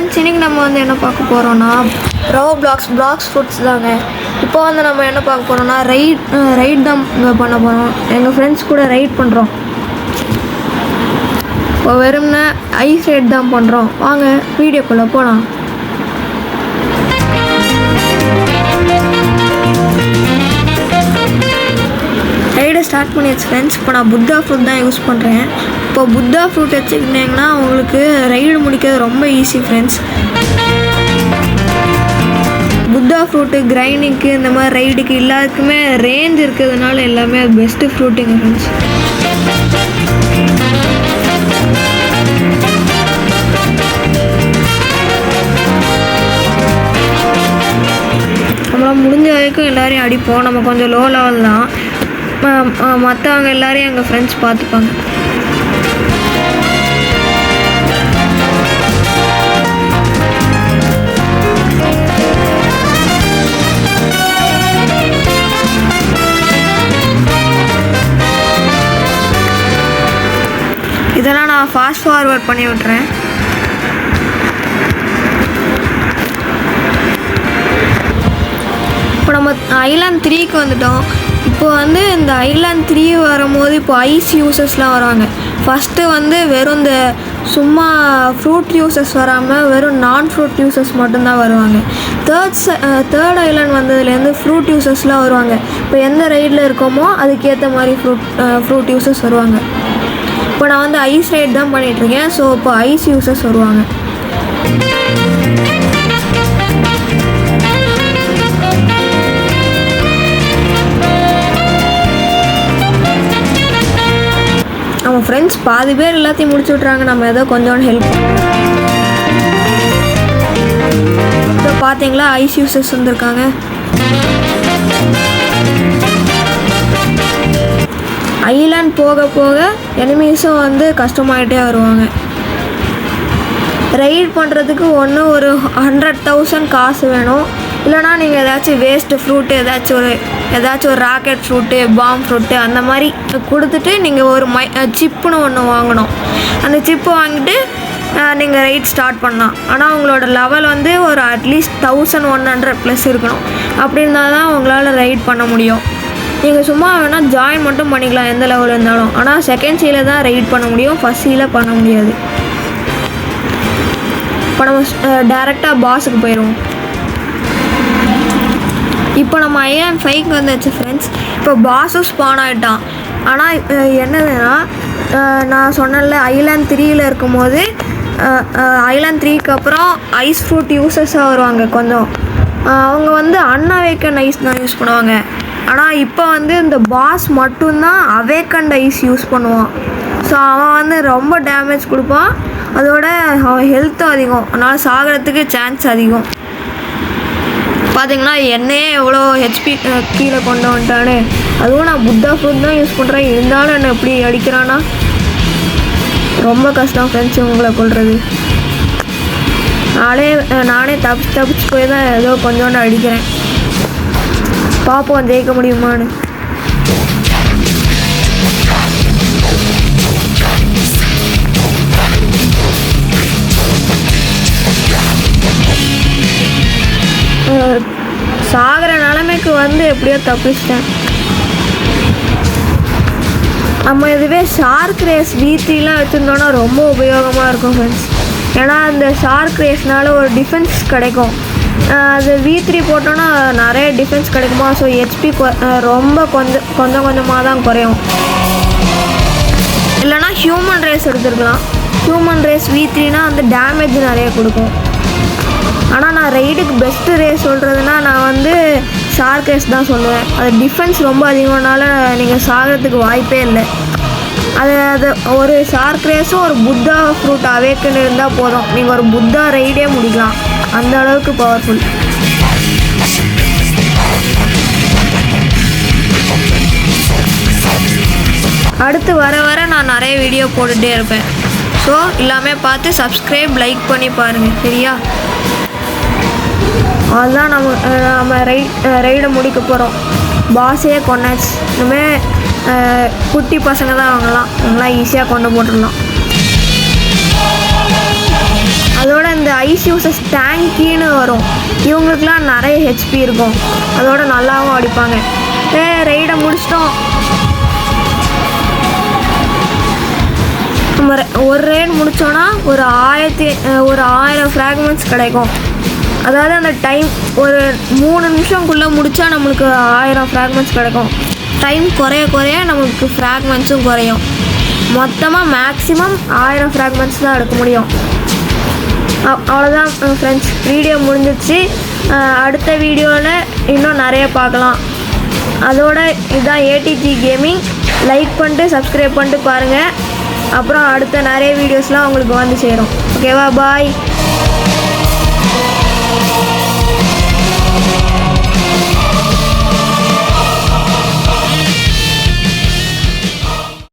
Friends, இன்றைக்கி நம்ம வந்து என்ன பார்க்க போகிறோன்னா பிளாக்ஸ் ஃபுட்ஸ் தாங்க. இப்போ வந்து நம்ம என்ன பார்க்க போகிறோன்னா ரைட் தான் பண்ண போகிறோம். எங்கள் ஃப்ரெண்ட்ஸ் கூட ரைட் பண்ணுறோம். இப்போ வெறும்னா ஐஸ் ரைட் தான் பண்ணுறோம். வாங்க வீடியோக்குள்ளே போகலாம். ரைடை ஸ்டார்ட் பண்ணியாச்சு ஃப்ரெண்ட்ஸ். இப்போ நான் புத்தா ஃப்ரூட் தான் யூஸ் பண்ணுறேன். இப்போ புத்தா ஃப்ரூட் வச்சுக்கிட்டிங்கன்னா உங்களுக்கு ரைடு முடிக்கிறது ரொம்ப ஈஸி ஃப்ரெண்ட்ஸ். புத்தா ஃப்ரூட்டு கிரைண்டிங்க்கு இந்த மாதிரி ரைடுக்கு எல்லாத்துக்குமே ரேஞ்ச் இருக்கிறதுனால எல்லாமே அது பெஸ்ட்டு ஃப்ரூட்டுங்க ஃப்ரெண்ட்ஸ். நம்மளால் முடிஞ்ச வரைக்கும் எல்லோரையும் அடிப்போம். நம்ம கொஞ்சம் லோ லெவல் தான். மற்றவங்க எல்லோரையும் எங்கள் ஃப்ரெண்ட்ஸ் பார்த்துப்பாங்க. இதெல்லாம் நான் ஃபாஸ்ட் ஃபார்வர்ட் பண்ணி விட்றேன். இப்போ நம்ம ஐலாண்ட் 3க்கு வந்துட்டோம். இப்போ வந்து இந்த ஐலாண்ட் 3 வரும்போது இப்போ ஐஸ் யூசர்ஸ்லாம் வருவாங்க. ஃபஸ்ட்டு வந்து வெறும் இந்த சும்மா ஃப்ரூட் யூசர்ஸ் வராமல் வெறும் நான் ஃப்ரூட் யூசர்ஸ் மட்டும்தான் வருவாங்க. தேர்ட் ஐலாண்ட் வந்ததுலேருந்து ஃப்ரூட் யூசர்ஸ்லாம் வருவாங்க. இப்போ எந்த ரைடில் இருக்கோமோ அதுக்கேற்ற மாதிரி ஃப்ரூட் யூசர்ஸ் வருவாங்க. இப்போ நான் வந்து ஐஸ் ரைட் தான் பண்ணிகிட்ருக்கேன். ஸோ இப்போ ஐஸ் யூசர்ஸ் வருவாங்க. நம்ம ஃப்ரெண்ட்ஸ் பாதி பேர் எல்லாத்தையும் முடிச்சு விட்றாங்க. நம்ம ஏதோ கொஞ்சோண்டு ஹெல்ப். இப்போ பார்த்தீங்களா ஐஸ் யூசர்ஸ் வந்திருக்காங்க. ஐலாண்ட் போக போக எனிமீஸும் வந்து கஷ்டமாயிட்டே வருவாங்க. ரைட் பண்ணுறதுக்கு ஒன்று ஒரு 100,000 காசு வேணும். இல்லைனா நீங்கள் ஏதாச்சும் வேஸ்ட்டு ஃப்ரூட்டு ஏதாச்சும் ஒரு ராக்கெட் ஃப்ரூட்டு, பாம் ஃப்ரூட்டு அந்த மாதிரி கொடுத்துட்டு நீங்கள் ஒரு சிப்புன்னு ஒன்று வாங்கணும். அந்த சிப்பு வாங்கிட்டு நீங்கள் ரைட் ஸ்டார்ட் பண்ணலாம். ஆனால் உங்களோட லெவல் வந்து ஒரு அட்லீஸ்ட் 1100+ இருக்கணும். அப்படி இருந்தால் தான் உங்களால் ரைட் பண்ண முடியும். நீங்கள் சும்மா வேணால் ஜாயின் மட்டும் பண்ணிக்கலாம் எந்த லெவலில் இருந்தாலும். ஆனால் செகண்ட் சீல தான் ரைட் பண்ண முடியும், ஃபஸ்ட் சீல பண்ண முடியாது. இப்போ நம்ம டேரெக்டாக பாஸுக்கு போயிடுவோம். இப்போ நம்ம ஐலாண்ட் 5க்கு வந்துச்சு ஃப்ரெண்ட்ஸ். இப்போ பாஸும் ஸ்பான் ஆகிட்டான். ஆனால் என்னதுன்னா நான் சொன்னேன்ல ஐலாண்ட் 3ல் இருக்கும்போது ஐலாண்ட் 3க்கு அப்புறம் ஐஸ் ஃப்ரூட் யூசர்ஸாக வருவாங்க. கொஞ்சம் அவங்க வந்து அன்அவேக்கன் ஐஸ் தான் யூஸ் பண்ணுவாங்க. ஆனால் இப்போ வந்து இந்த பாஸ் மட்டும்தான் அவேக்கண்ட் ஐஸ் யூஸ் பண்ணுவான். ஸோ அவன் வந்து ரொம்ப டேமேஜ் கொடுப்பான். அதோட அவன் ஹெல்த்தும் அதிகம். அதனால் சாகிறதுக்கு சான்ஸ் அதிகம். பார்த்தீங்கன்னா என்னையே எவ்வளோ ஹெச்பி கீழே கொண்டு வந்துட்டானே. அதுவும் நான் புத்தா ஃப்ரூட் தான் யூஸ் பண்ணுறேன். இருந்தாலும் என்னை எப்படி அடிக்கிறான்னா ரொம்ப கஷ்டம் ஃப்ரெண்ட்ஸ் உங்களை கொள்வது. நானே தப்பிச்சு போய் தான் ஏதோ கொஞ்சோண்டு அடிக்கிறேன். பார்ப்போம் ஜெயிக்க முடியுமான்னு. சாகிற நிலைமைக்கு வந்து எப்படியோ தப்பிச்சிட்டேன். நம்ம இதுவே ஷார்க் ரேஸ் V3லாம் வச்சுருந்தோன்னா ரொம்ப உபயோகமாக இருக்கும் ஃப்ரெண்ட்ஸ். ஏன்னா அந்த ஷார்க் ரேஸ்னால ஒரு டிஃபென்ஸ் கிடைக்கும். அது V3 போட்டோன்னா நிறைய டிஃபென்ஸ் கிடைக்குமா. ஸோ ஹெச்பி ரொம்ப கொஞ்சமாக தான் குறையும். இல்லைனா ஹியூமன் ரேஸ் எடுத்துருக்கலாம். ஹியூமன் ரேஸ் V3னா அந்த டேமேஜ் நிறைய கொடுக்கும். ஆனால் நான் ரைடுக்கு பெஸ்ட்டு ரேஸ் சொல்கிறதுனா நான் வந்து ஷார்க் ரேஸ் தான் சொல்லுவேன். அது டிஃபென்ஸ் ரொம்ப அதிகமானால நீங்கள் சாகிறதுக்கு வாய்ப்பே இல்லை. அது ஒரு ஷார்க் ரேஸும் ஒரு புத்தா ஃப்ரூட் அவேக்கன் இருந்தால் போதும். நீங்கள் ஒரு புத்தா ரைடே முடிக்கலாம். அந்த அளவுக்கு பவர்ஃபுல். அடுத்து வர நான் நிறைய வீடியோ போட்டுகிட்டே இருப்பேன். ஸோ எல்லாமே பார்த்து சப்ஸ்கிரைப் லைக் பண்ணி பாருங்கள் சரியா. அதுதான் நம்ம ரைடை முடிக்க போகிறோம். பாஸே கொண்டாச்சு. இனிமேல் குட்டி பசங்க தான் அவங்களாம் ஈஸியாக கொண்டு போட்டுடலாம். அதோட இந்த ஐஸ் எனிமீஸ் யூசஸ் டேங்கின்னு வரும். இவங்களுக்குலாம் நிறைய ஹெச்பி இருக்கும், அதோட நல்லாவும் அடிப்பாங்க. ரைடை முடிச்சிட்டோம். நம்ம ஒரு ரைடு முடித்தோன்னா ஒரு 1000 ஃப்ராக்மெண்ட்ஸ் கிடைக்கும். அதாவது அந்த டைம் ஒரு 3 நிமிஷம்குள்ளே முடித்தா நம்மளுக்கு 1000 ஃப்ராக்மெண்ட்ஸ் கிடைக்கும். டைம் குறைய நம்மளுக்கு ஃப்ராக்மெண்ட்ஸும் குறையும். மொத்தமாக மேக்ஸிமம் 1000 ஃப்ராக்மெண்ட்ஸ் தான் எடுக்க முடியும். அவ்வளோதான் ஃப்ரெண்ட்ஸ், வீடியோ முடிஞ்சிடுச்சு. அடுத்த வீடியோவில் இன்னும் நிறைய பார்க்கலாம். அதோட இதுதான் ஏடிஜி கேமிங். லைக் பண்ணிட்டு சப்ஸ்கிரைப் பண்ணிட்டு பாருங்கள். அப்புறம் அடுத்த நிறைய வீடியோஸ்லாம் உங்களுக்கு வந்து சேரும். ஓகேவா? பாய்.